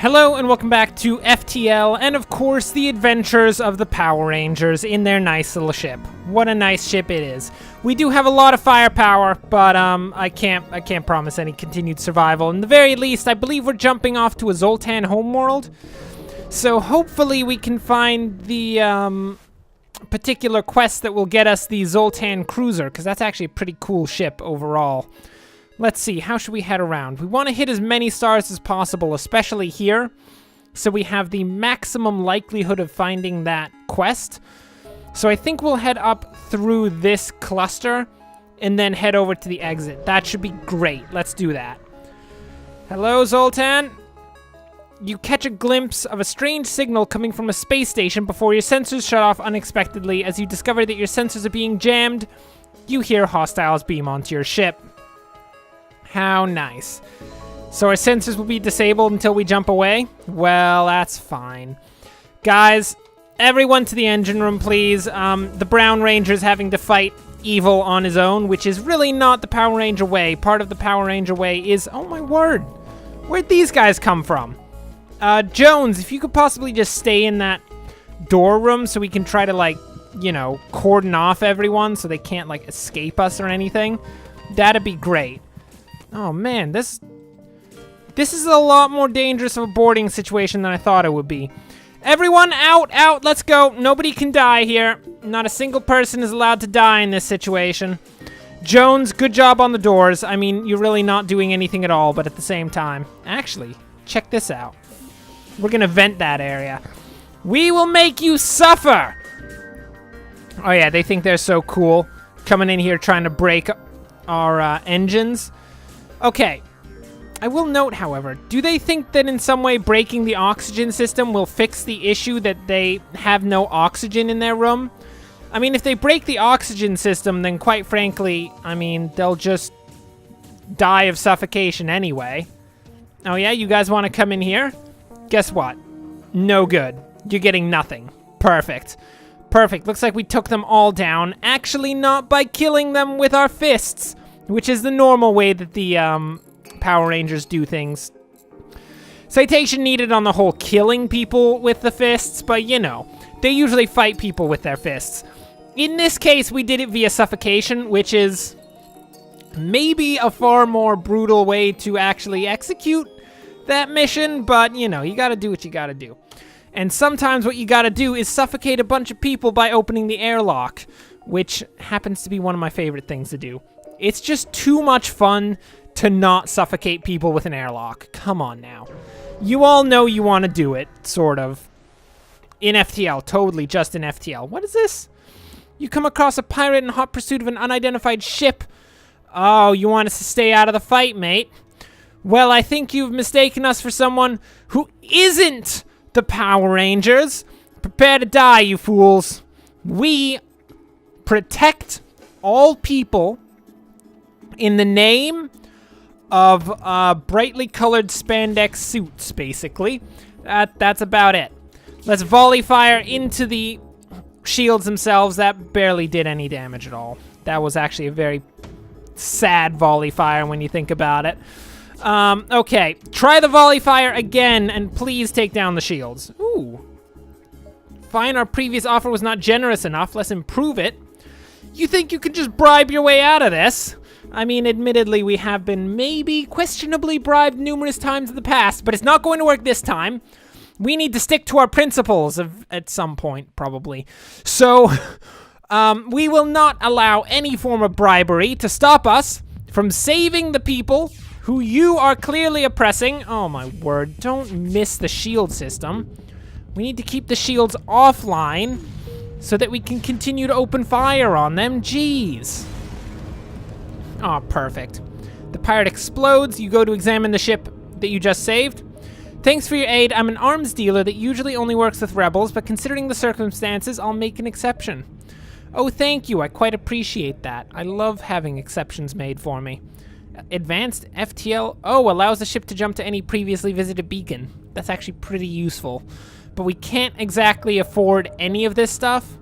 Hello and welcome back to FTL and of course the adventures of the Power Rangers in their nice little ship. What a nice ship it is. We do have a lot of firepower, but I can't promise any continued survival. In the very least, I believe we're jumping off to a Zoltan homeworld. So hopefully we can find the particular quest that will get us the Zoltan cruiser, because that's actually a pretty cool ship overall. Let's see, how should we head around? We want to hit as many stars as possible, especially here, so we have the maximum likelihood of finding that quest. So I think we'll head up through this cluster and then head over to the exit. That should be great. Let's do that. Hello, Zoltan. You catch a glimpse of a strange signal coming from a space station before your sensors shut off unexpectedly. As you discover that your sensors are being jammed, you hear hostiles beam onto your ship. How nice. So our sensors will be disabled until we jump away? Well, that's fine. Guys, everyone to the engine room, please. The Brown Ranger's having to fight evil on his own, which is really not the Power Ranger way. Part of the Power Ranger way is... Oh my word. Where'd these guys come from? Jones, if you could possibly just stay in that door room so we can try to, like, you know, cordon off everyone so they can't, like, escape us or anything. That'd be great. Oh man, this is a lot more dangerous of a boarding situation than I thought it would be. Everyone out, let's go. Nobody can die here. Not a single person is allowed to die in this situation. Jones, good job on the doors. I mean, you're really not doing anything at all, but at the same time. Actually, check this out. We're gonna vent that area. We will make you suffer! Oh yeah, they think they're so cool. Coming in here trying to break our engines. Okay, I will note, however, do they think that in some way breaking the oxygen system will fix the issue that they have no oxygen in their room? I mean, if they break the oxygen system, then quite frankly, I mean, they'll just die of suffocation anyway. Oh yeah, you guys want to come in here? Guess what? No good. You're getting nothing. Perfect. Perfect. Looks like we took them all down. Actually, not by killing them with our fists, which is the normal way that the Power Rangers do things. Citation needed on the whole killing people with the fists, but you know, they usually fight people with their fists. In this case, we did it via suffocation, which is maybe a far more brutal way to actually execute that mission, but you know, you gotta do what you gotta do. And sometimes what you gotta do is suffocate a bunch of people by opening the airlock, which happens to be one of my favorite things to do. It's just too much fun to not suffocate people with an airlock. Come on now. You all know you want to do it, sort of. In FTL, totally just in FTL. What is this? You come across a pirate in hot pursuit of an unidentified ship. Oh, you want us to stay out of the fight, mate? Well, I think you've mistaken us for someone who isn't the Power Rangers. Prepare to die, you fools. We protect all people in the name of brightly colored spandex suits, basically. That's about it. Let's volley fire into the shields themselves. That barely did any damage at all. That was actually a very sad volley fire when you think about it. Okay, try the volley fire again, and please take down the shields. Ooh. Fine, our previous offer was not generous enough. Let's improve it. You think you can just bribe your way out of this? I mean, admittedly, we have been maybe questionably bribed numerous times in the past, but it's not going to work this time. We need to stick to our principles at some point, probably. So, we will not allow any form of bribery to stop us from saving the people who you are clearly oppressing. Oh my word, don't miss the shield system. We need to keep the shields offline so that we can continue to open fire on them. Jeez. Oh, perfect. The pirate explodes. You go to examine the ship that you just saved. Thanks for your aid. I'm an arms dealer that usually only works with rebels, but considering the circumstances, I'll make an exception. Oh, thank you. I quite appreciate that. I love having exceptions made for me. Advanced FTL. Oh, allows the ship to jump to any previously visited beacon. That's actually pretty useful. But we can't exactly afford any of this stuff.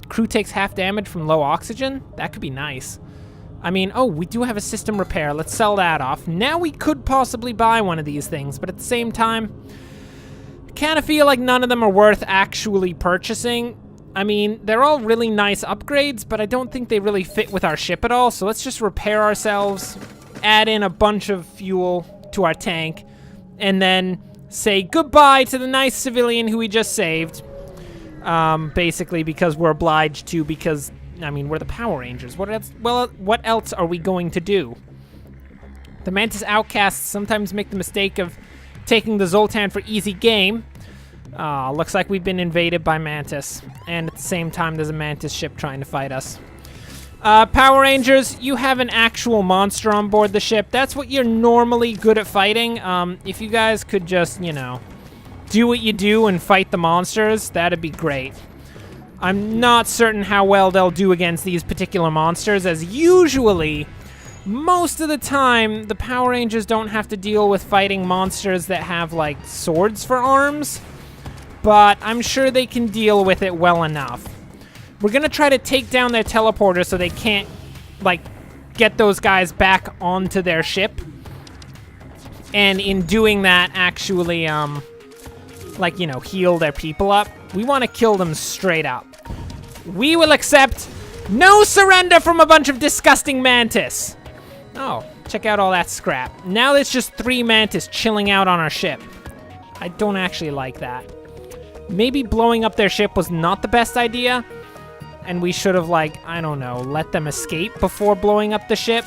Crew takes half damage from low oxygen. That could be nice. I mean, oh, we do have a system repair. Let's sell that off. Now we could possibly buy one of these things, but at the same time, kind of feel like none of them are worth actually purchasing. I mean, they're all really nice upgrades, but I don't think they really fit with our ship at all. So let's just repair ourselves, add in a bunch of fuel to our tank, and then say goodbye to the nice civilian who we just saved. Basically because we're obliged to, because, I mean, we're the Power Rangers. What else, well, what else are we going to do? The Mantis outcasts sometimes make the mistake of taking the Zoltan for easy game. Looks like we've been invaded by Mantis. And at the same time, there's a Mantis ship trying to fight us. Power Rangers, you have an actual monster on board the ship. That's what you're normally good at fighting. If you guys could just, you know, do what you do and fight the monsters, that'd be great. I'm not certain how well they'll do against these particular monsters, as usually, most of the time, the Power Rangers don't have to deal with fighting monsters that have, like, swords for arms. But I'm sure they can deal with it well enough. We're gonna try to take down their teleporter so they can't, like, get those guys back onto their ship. And in doing that, actually, like, you know, heal their people up. We want to kill them straight up. We will accept no surrender from a bunch of disgusting Mantis. Oh, check out all that scrap. Now there's just 3 Mantis chilling out on our ship. I don't actually like that. Maybe blowing up their ship was not the best idea, and we should have, like, I don't know, let them escape before blowing up the ship.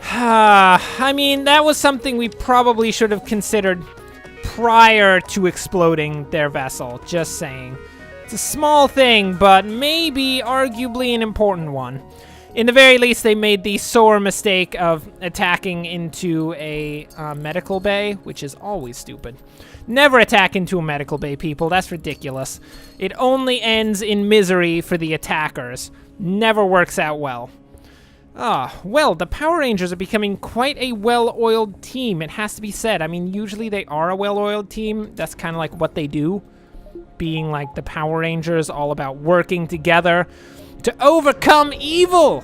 I mean, that was something we probably should have considered prior to exploding their vessel, just saying. It's a small thing, but maybe arguably an important one. In the very least, they made the sore mistake of attacking into a medical bay, which is always stupid. Never attack into a medical bay, people. That's ridiculous. It only ends in misery for the attackers. Never works out well. Well, the Power Rangers are becoming quite a well-oiled team, it has to be said. I mean, usually they are a well-oiled team. That's kind of like what they do. Being like the Power Rangers, all about working together to overcome evil.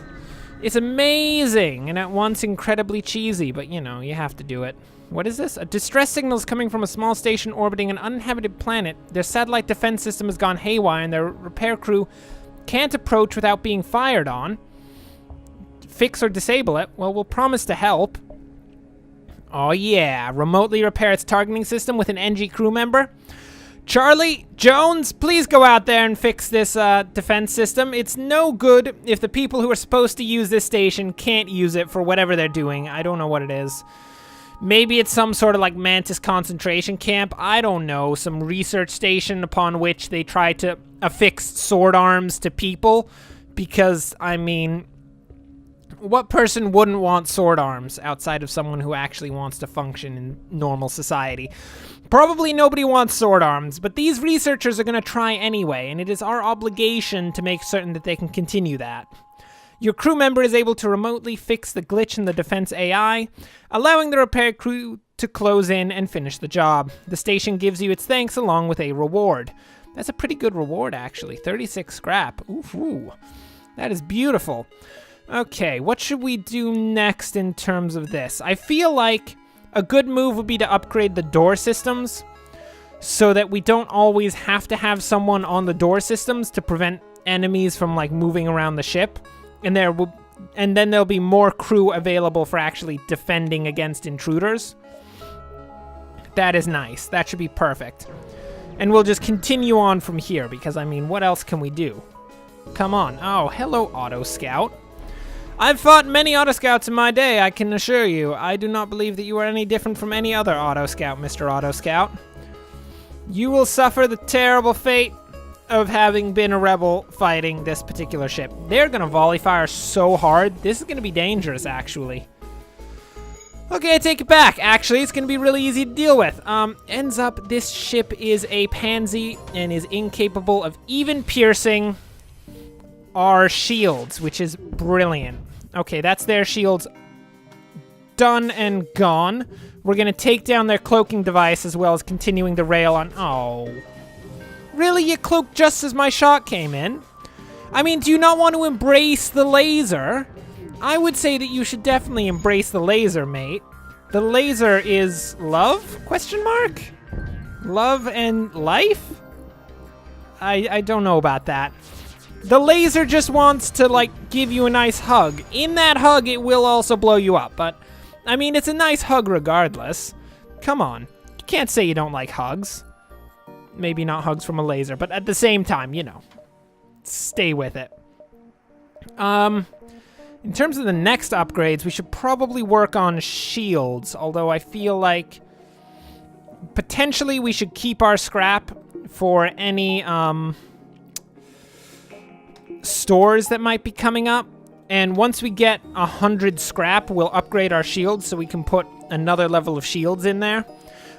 It's amazing and at once incredibly cheesy, but you know, you have to do it. What is this? A distress signal is coming from a small station orbiting an uninhabited planet. Their satellite defense system has gone haywire and their repair crew can't approach without being fired on. Fix or disable it? Well, we'll promise to help. Oh yeah, remotely repair its targeting system with an NG crew member. Charlie, Jones, please go out there and fix this defense system. It's no good if the people who are supposed to use this station can't use it for whatever they're doing. I don't know what it is. Maybe it's some sort of like Mantis concentration camp. I don't know. Some research station upon which they try to affix sword arms to people. Because, I mean, what person wouldn't want sword arms outside of someone who actually wants to function in normal society? Probably nobody wants sword arms, but these researchers are going to try anyway, and it is our obligation to make certain that they can continue that. Your crew member is able to remotely fix the glitch in the defense AI, allowing the repair crew to close in and finish the job. The station gives you its thanks along with a reward. That's a pretty good reward, actually. 36 scrap. Ooh, that is beautiful. Okay, what should we do next in terms of this? I feel like a good move would be to upgrade the door systems so that we don't always have to have someone on the door systems to prevent enemies from like moving around the ship. And then there'll be more crew available for actually defending against intruders. That is nice. That should be perfect. And we'll just continue on from here because, I mean, what else can we do? Come on. Oh, hello, Auto Scout. I've fought many Auto Scouts in my day, I can assure you. I do not believe that you are any different from any other Auto Scout, Mr. Auto Scout. You will suffer the terrible fate of having been a rebel fighting this particular ship. They're gonna volley fire so hard. This is gonna be dangerous, actually. Okay, I take it back. Actually, it's gonna be really easy to deal with. Ends up, this ship is a pansy and is incapable of even piercing our shields, which is brilliant. Okay, that's their shields done and gone. We're gonna take down their cloaking device as well as continuing the rail on... Oh. Really? You cloaked just as my shot came in? I mean, do you not want to embrace the laser? I would say that you should definitely embrace the laser, mate. The laser is love? Question mark? Love and life? I don't know about that. The laser just wants to, like, give you a nice hug. In that hug, it will also blow you up, but, I mean, it's a nice hug regardless. Come on. You can't say you don't like hugs. Maybe not hugs from a laser, but at the same time, you know, stay with it. In terms of the next upgrades, we should probably work on shields, although I feel like potentially we should keep our scrap for any, stores that might be coming up. And once we get 100 scrap, we'll upgrade our shields so we can put another level of shields in there.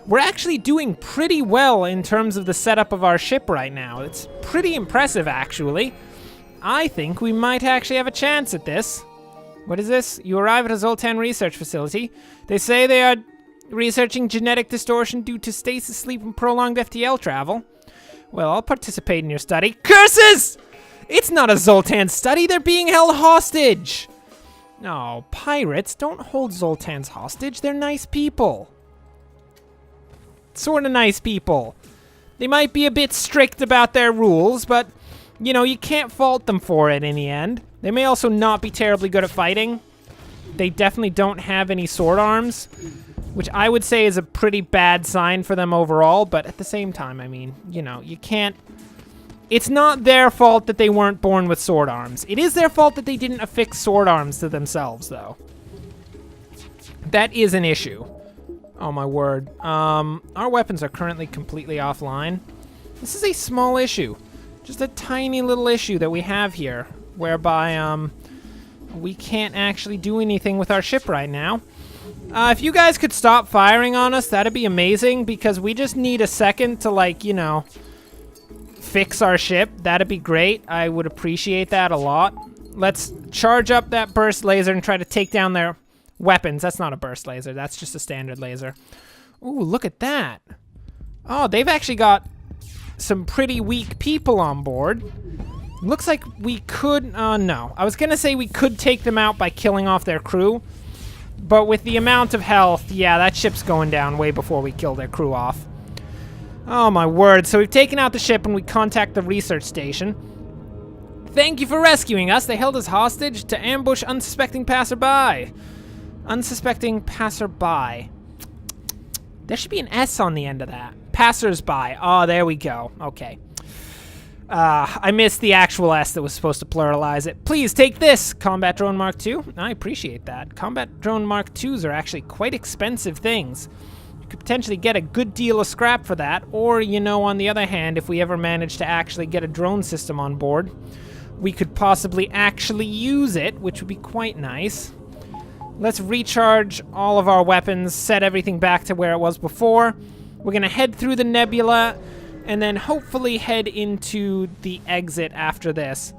We're actually doing pretty well in terms of the setup of our ship right now. It's pretty impressive, actually. I think we might actually have a chance at this. What is this? You arrive at a Zoltan research facility. They say they are researching genetic distortion due to stasis sleep and prolonged FTL travel. Well, I'll participate in your study. Curses! It's not a Zoltan study, they're being held hostage! No, pirates don't hold Zoltans hostage, they're nice people. Sort of nice people. They might be a bit strict about their rules, but, you know, you can't fault them for it in the end. They may also not be terribly good at fighting. They definitely don't have any sword arms, which I would say is a pretty bad sign for them overall, but at the same time, I mean, you know, you can't... It's not their fault that they weren't born with sword arms. It is their fault that they didn't affix sword arms to themselves, though. That is an issue. Oh, my word. Our weapons are currently completely offline. This is a small issue. Just a tiny little issue that we have here, whereby, we can't actually do anything with our ship right now. If you guys could stop firing on us, that'd be amazing, because we just need a second to, like, you know... fix our ship. That'd be great. I would appreciate that a lot. Let's charge up that burst laser and try to take down their weapons. That's not a burst laser. That's just a standard laser. Ooh, look at that. Oh, they've actually got some pretty weak people on board. Looks like we could... no. I was gonna say we could take them out by killing off their crew. But with the amount of health, yeah, that ship's going down way before we kill their crew off. Oh my word, so we've taken out the ship and we contact the research station. Thank you for rescuing us. They held us hostage to ambush unsuspecting passerby. Unsuspecting passerby. There should be an S on the end of that. Passersby. Oh, there we go. Okay. I missed the actual S that was supposed to pluralize it. Please take this, Combat Drone Mark II. I appreciate that. Combat Drone Mark IIs are actually quite expensive things. Could potentially get a good deal of scrap for that, or, you know, on the other hand, if we ever manage to actually get a drone system on board, we could possibly actually use it, which would be quite nice. Let's recharge all of our weapons, set everything back to where it was before. We're gonna head through the nebula, and then hopefully head into the exit after this.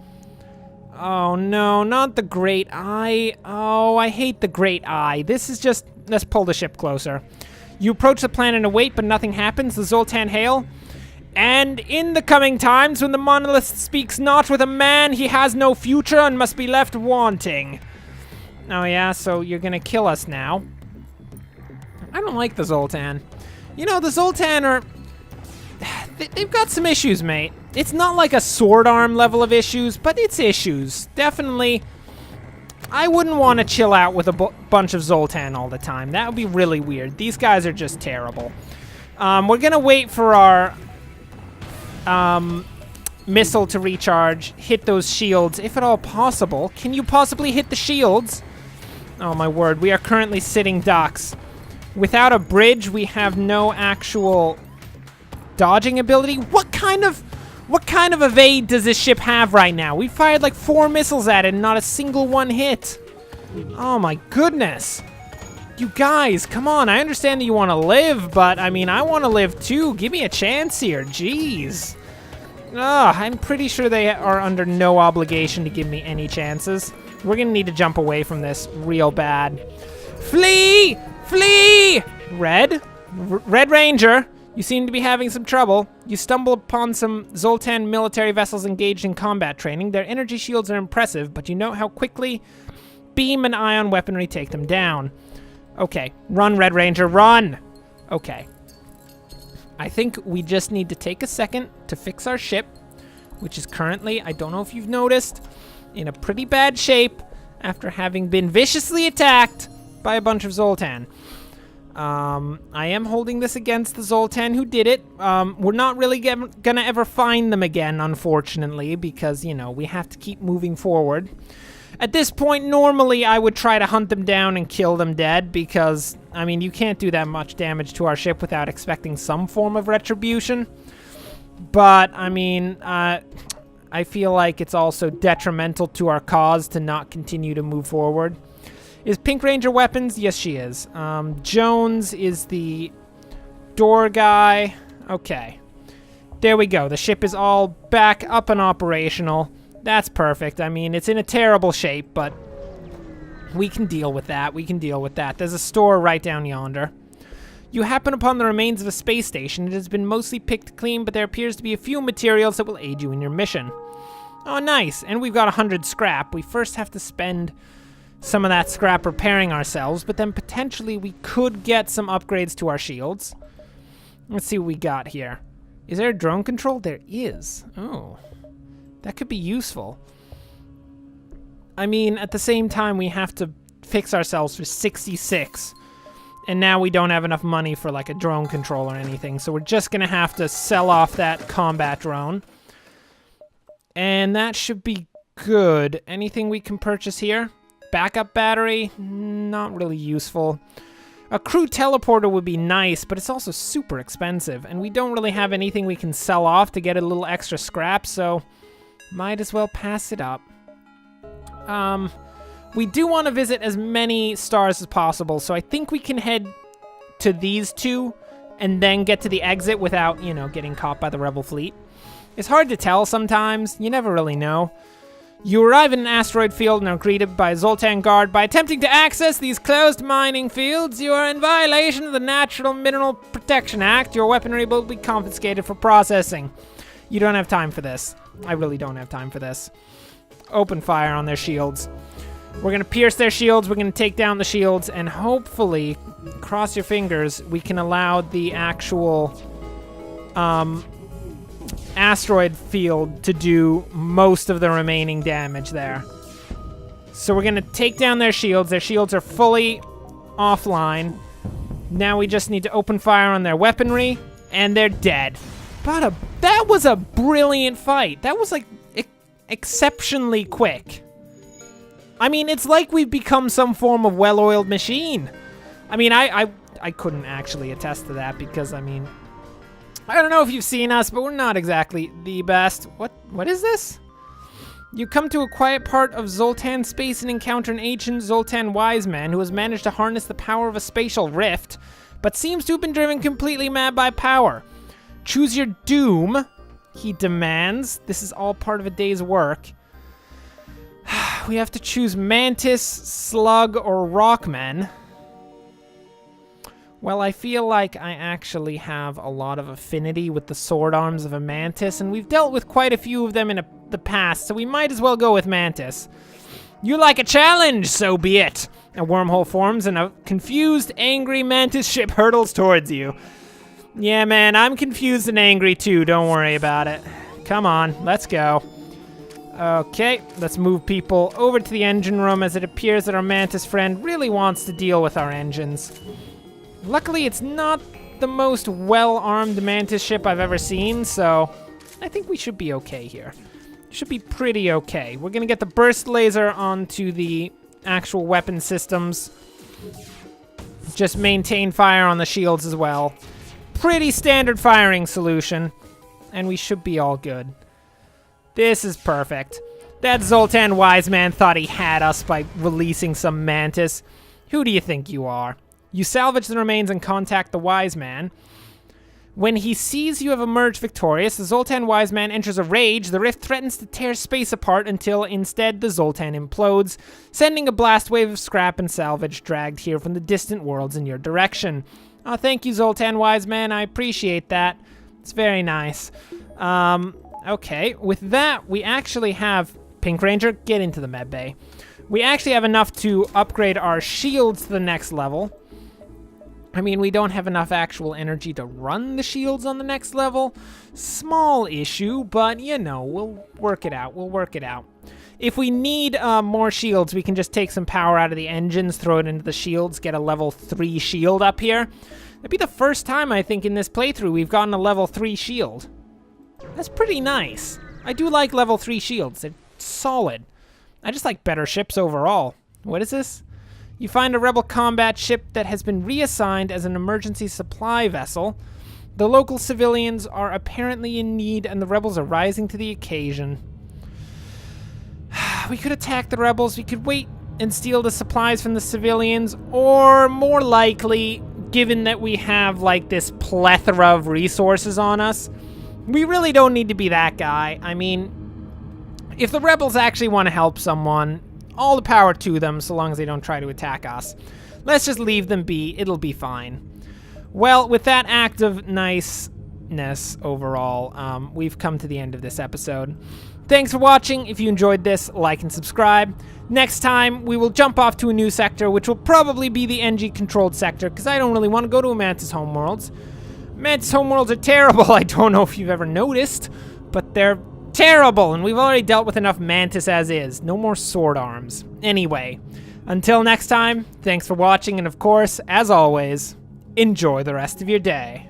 Oh no, not the Great Eye. Oh, I hate the Great Eye. This is just... Let's pull the ship closer. You approach the planet and await, but nothing happens. The Zoltan hail. And in the coming times, when the monolith speaks not with a man, he has no future and must be left wanting. Oh yeah, so you're gonna kill us now. I don't like the Zoltan. You know, the Zoltan are... They've got some issues, mate. It's not like a sword arm level of issues, but it's issues. Definitely... I wouldn't want to chill out with a bunch of Zoltan all the time. That would be really weird. These guys are just terrible. We're going to wait for our missile to recharge, hit those shields, if at all possible. Can you possibly hit the shields? Oh my word, we are currently sitting ducks. Without a bridge, we have no actual dodging ability. What kind of evade does this ship have right now? We fired like 4 missiles at it and not a single one hit. Oh my goodness. You guys, come on. I understand that you want to live, but I mean, I want to live too. Give me a chance here. Jeez. I'm pretty sure they are under no obligation to give me any chances. We're going to need to jump away from this real bad. Flee! Flee! Red Ranger. You seem to be having some trouble. You stumble upon some Zoltan military vessels engaged in combat training. Their energy shields are impressive, but you know how quickly beam and ion weaponry take them down. Okay, run, Red Ranger, run! Okay. I think we just need to take a second to fix our ship, which is currently, I don't know if you've noticed, in a pretty bad shape after having been viciously attacked by a bunch of Zoltan. I am holding this against the Zoltan who did it. We're not really gonna ever find them again, unfortunately, because, you know, we have to keep moving forward. At this point, normally I would try to hunt them down and kill them dead because, I mean, you can't do that much damage to our ship without expecting some form of retribution. But, I mean, I feel like it's also detrimental to our cause to not continue to move forward. Is Pink Ranger weapons? Yes, she is. Jones is the door guy. Okay. There we go. The ship is all back up and operational. That's perfect. I mean, it's in a terrible shape, but we can deal with that. We can deal with that. There's a store right down yonder. You happen upon the remains of a space station. It has been mostly picked clean, but there appears to be a few materials that will aid you in your mission. Oh, nice. And we've got 100 scrap. We first have to spend some of that scrap repairing ourselves, but then potentially we could get some upgrades to our shields. Let's see what we got here. Is there a drone control? There is. Oh. That could be useful. I mean, at the same time, we have to fix ourselves for 66. And now we don't have enough money for, like, a drone control or anything. So we're just going to have to sell off that combat drone. And that should be good. Anything we can purchase here? Backup battery? Not really useful. A crew teleporter would be nice, but it's also super expensive. And we don't really have anything we can sell off to get a little extra scrap, so might as well pass it up. We do want to visit as many stars as possible, so I think we can head to these two and then get to the exit without, you know, getting caught by the Rebel fleet. It's hard to tell sometimes. You never really know. You arrive in an asteroid field and are greeted by a Zoltan guard. By attempting to access these closed mining fields, you are in violation of the Natural Mineral Protection Act. Your weaponry will be confiscated for processing. You don't have time for this. I really don't have time for this. Open fire on their shields. We're going to pierce their shields. We're going to take down the shields. And hopefully, cross your fingers, we can allow the actual asteroid field to do most of the remaining damage there. So we're going to take down their shields. Their shields are fully offline. Now we just need to open fire on their weaponry. And they're dead. But that was a brilliant fight. That was, like, exceptionally quick. I mean, it's like we've become some form of well-oiled machine. I mean, I couldn't actually attest to that because, I mean, I don't know if you've seen us, but we're not exactly the best. What is this? You come to a quiet part of Zoltan space and encounter an ancient Zoltan wise man who has managed to harness the power of a spatial rift, but seems to have been driven completely mad by power. Choose your doom, he demands. This is all part of a day's work. We have to choose Mantis, Slug, or Rockman. Well, I feel like I actually have a lot of affinity with the sword arms of a Mantis, and we've dealt with quite a few of them in the past, so we might as well go with Mantis. You like a challenge, so be it. A wormhole forms and a confused, angry Mantis ship hurtles towards you. Yeah, man, I'm confused and angry too, don't worry about it. Come on, let's go. Okay, let's move people over to the engine room as it appears that our Mantis friend really wants to deal with our engines. Luckily, it's not the most well-armed Mantis ship I've ever seen, so I think we should be okay here. Should be pretty okay. We're gonna get the burst laser onto the actual weapon systems. Just maintain fire on the shields as well. Pretty standard firing solution, and we should be all good. This is perfect. That Zoltan wise man thought he had us by releasing some Mantis. Who do you think you are? You salvage the remains and contact the wise man. When he sees you have emerged victorious, the Zoltan wise man enters a rage. The rift threatens to tear space apart until instead the Zoltan implodes, sending a blast wave of scrap and salvage dragged here from the distant worlds in your direction. Oh, thank you, Zoltan wise man. I appreciate that. It's very nice. Okay, with that, we actually have... Pink Ranger, get into the med bay. We actually have enough to upgrade our shields to the next level. I mean, we don't have enough actual energy to run the shields on the next level. Small issue, but you know, we'll work it out. We'll work it out. If we need more shields, we can just take some power out of the engines, throw it into the shields, get a level 3 shield up here. That'd be the first time, I think, in this playthrough we've gotten a level 3 shield. That's pretty nice. I do like level 3 shields. They're solid. I just like better ships overall. What is this? You find a rebel combat ship that has been reassigned as an emergency supply vessel. The local civilians are apparently in need, and the rebels are rising to the occasion. We could attack the rebels, we could wait and steal the supplies from the civilians, or more likely, given that we have like this plethora of resources on us, we really don't need to be that guy. I mean, if the rebels actually want to help someone, all the power to them, so long as they don't try to attack us. Let's just leave them be. It'll be fine. Well, with that act of niceness overall, we've come to the end of this episode. Thanks for watching. If you enjoyed this, like and subscribe. Next time, we will jump off to a new sector, which will probably be the NG-controlled sector, because I don't really want to go to a Mantis homeworlds. Mantis homeworlds are terrible. I don't know if you've ever noticed, but they're terrible, and we've already dealt with enough Mantis as is. No more sword arms. Anyway, until next time, thanks for watching, and of course, as always, enjoy the rest of your day.